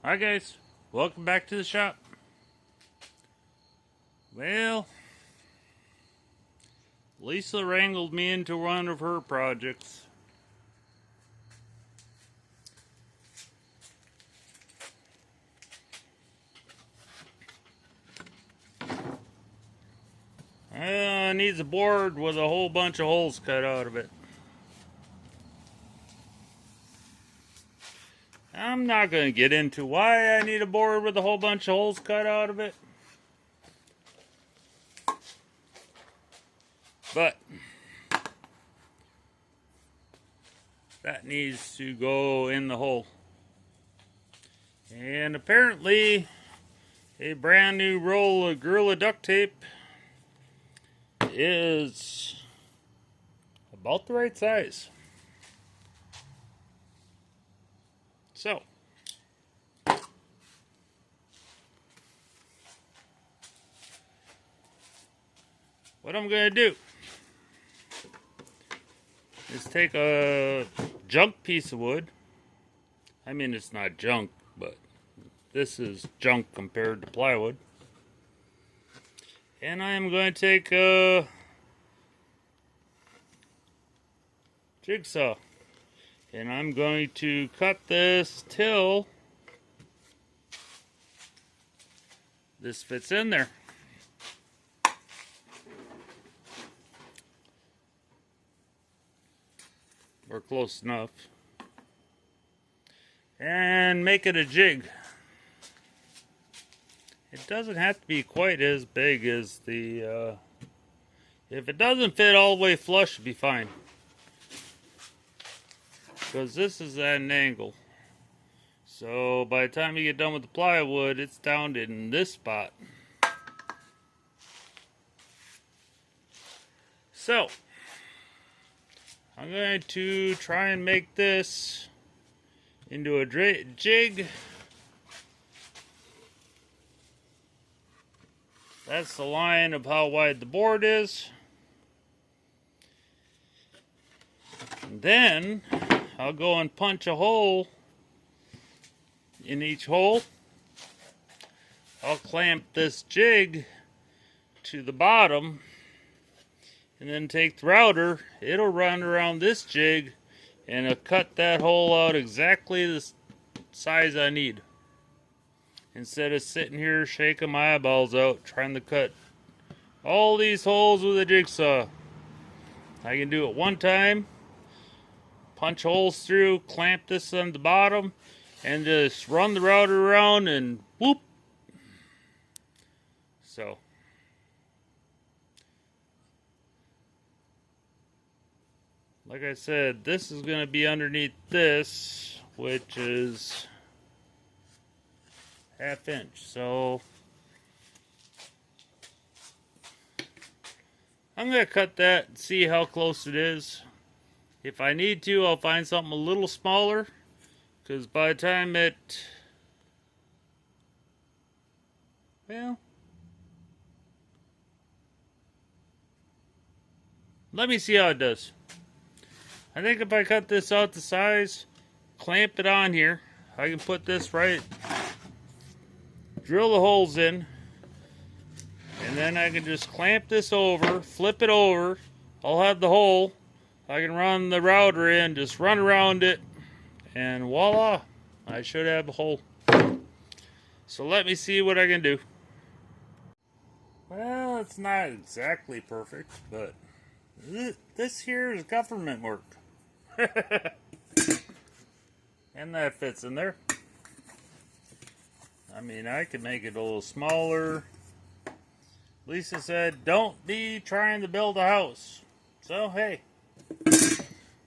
Hi guys, welcome back to the shop. Well, Lisa wrangled me into one of her projects. Needs a board with a whole bunch of holes cut out of it. I'm not going to get into why I need a board with a whole bunch of holes cut out of it. But that needs to go in the hole. And apparently a brand new roll of Gorilla duct tape is about the right size. So, what I'm going to do is take a junk piece of wood. I mean, it's not junk, but this is junk compared to plywood. And I'm going to take a jigsaw. And I'm going to cut this till this fits in there. Or close enough. And make it a jig. It doesn't have to be quite as big as the... if it doesn't fit all the way flush, it'll be fine. Because this is at an angle. So by the time you get done with the plywood, it's down in this spot. So, I'm going to try and make this into a jig. That's the line of how wide the board is. And then I'll go and punch a hole in each hole. I'll clamp this jig to the bottom and then take the router. It'll run around this jig and it'll cut that hole out exactly the size I need. Instead of sitting here shaking my eyeballs out trying to cut all these holes with a jigsaw. I can do it one time, punch holes through, clamp this on the bottom, and just run the router around and whoop. So, like I said, this is going to be underneath this, which is 1/2 inch. So, I'm going to cut that and see how close it is. If I need to, I'll find something a little smaller. Because by the time it... Well... Let me see how it does. I think if I cut this out to size, clamp it on here, I can put this right, drill the holes in, and then I can just clamp this over, flip it over, I'll have the hole, I can run the router in, just run around it, and voila, I should have a hole. So let me see what I can do. Well, it's not exactly perfect, but this here is government work. And that fits in there. I mean, I could make it a little smaller. Lisa said, don't be trying to build a house. So, hey,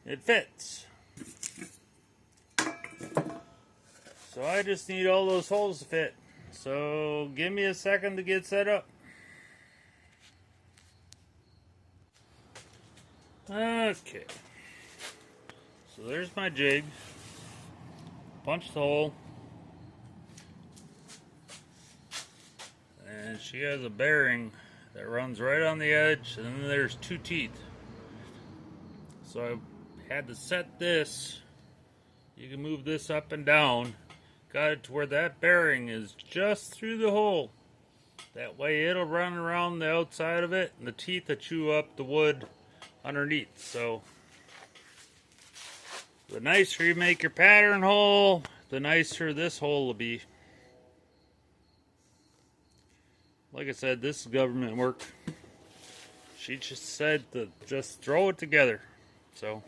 it fits. So I just need all those holes to fit. So give me a second to get set up. Okay. So there's my jig. Punch the hole. And she has a bearing that runs right on the edge, and then there's 2 teeth. So I had to set this. You can move this up and down got it to where that bearing is just through the hole. That way it'll run around the outside of it and the teeth that chew up the wood underneath. So the nicer you make your pattern hole, the nicer this hole will be. Like I said, this is government work. She just said to just throw it together. So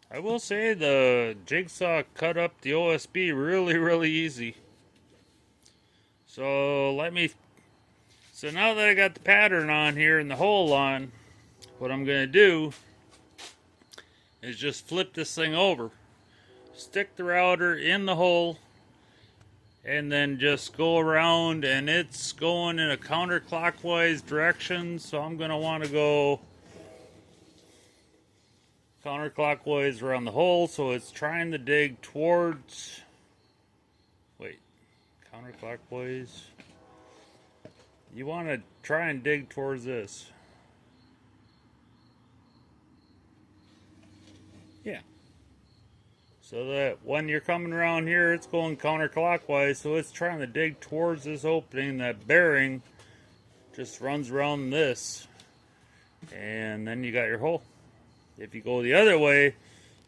I will say the jigsaw cut up the OSB really easy. So now that I got the pattern on here and the hole on, what I'm going to do is just flip this thing over. Stick the router in the hole and then just go around, and it's going in a counterclockwise direction. So I'm going to want to go counterclockwise around the hole, so it's trying to dig towards, counterclockwise. You want to try and dig towards this. Yeah. So that when you're coming around here, it's going counterclockwise, so it's trying to dig towards this opening. That bearing just runs around this, and then you got your hole. If you go the other way,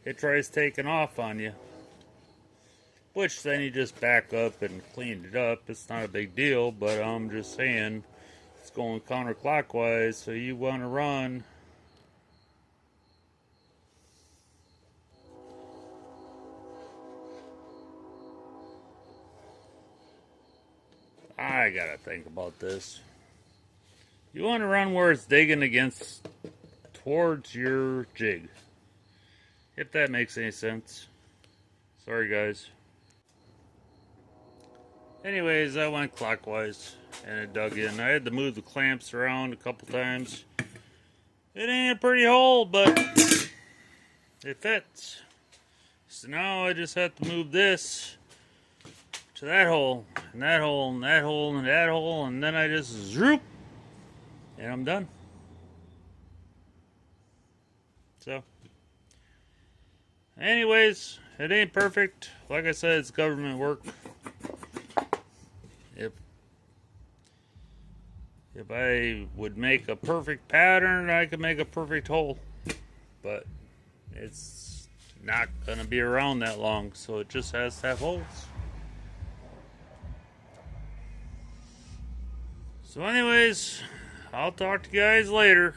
it tries taking off on you. Which then you just back up and clean it up. It's not a big deal, but I'm just saying it's going counterclockwise, so you want to run. I gotta think about this. You want to run where it's digging towards your jig. If that makes any sense. Sorry guys. Anyways, I went clockwise and it dug in. I had to move the clamps around a couple times. It ain't a pretty hole, but it fits. So now I just have to move this to that hole, and that hole, and that hole, and that hole, and then I just zoop, and I'm done. So, anyways, it ain't perfect. Like I said, it's government work. If I would make a perfect pattern, I could make a perfect hole. But it's not going to be around that long, so it just has to have holes. So anyways, I'll talk to you guys later.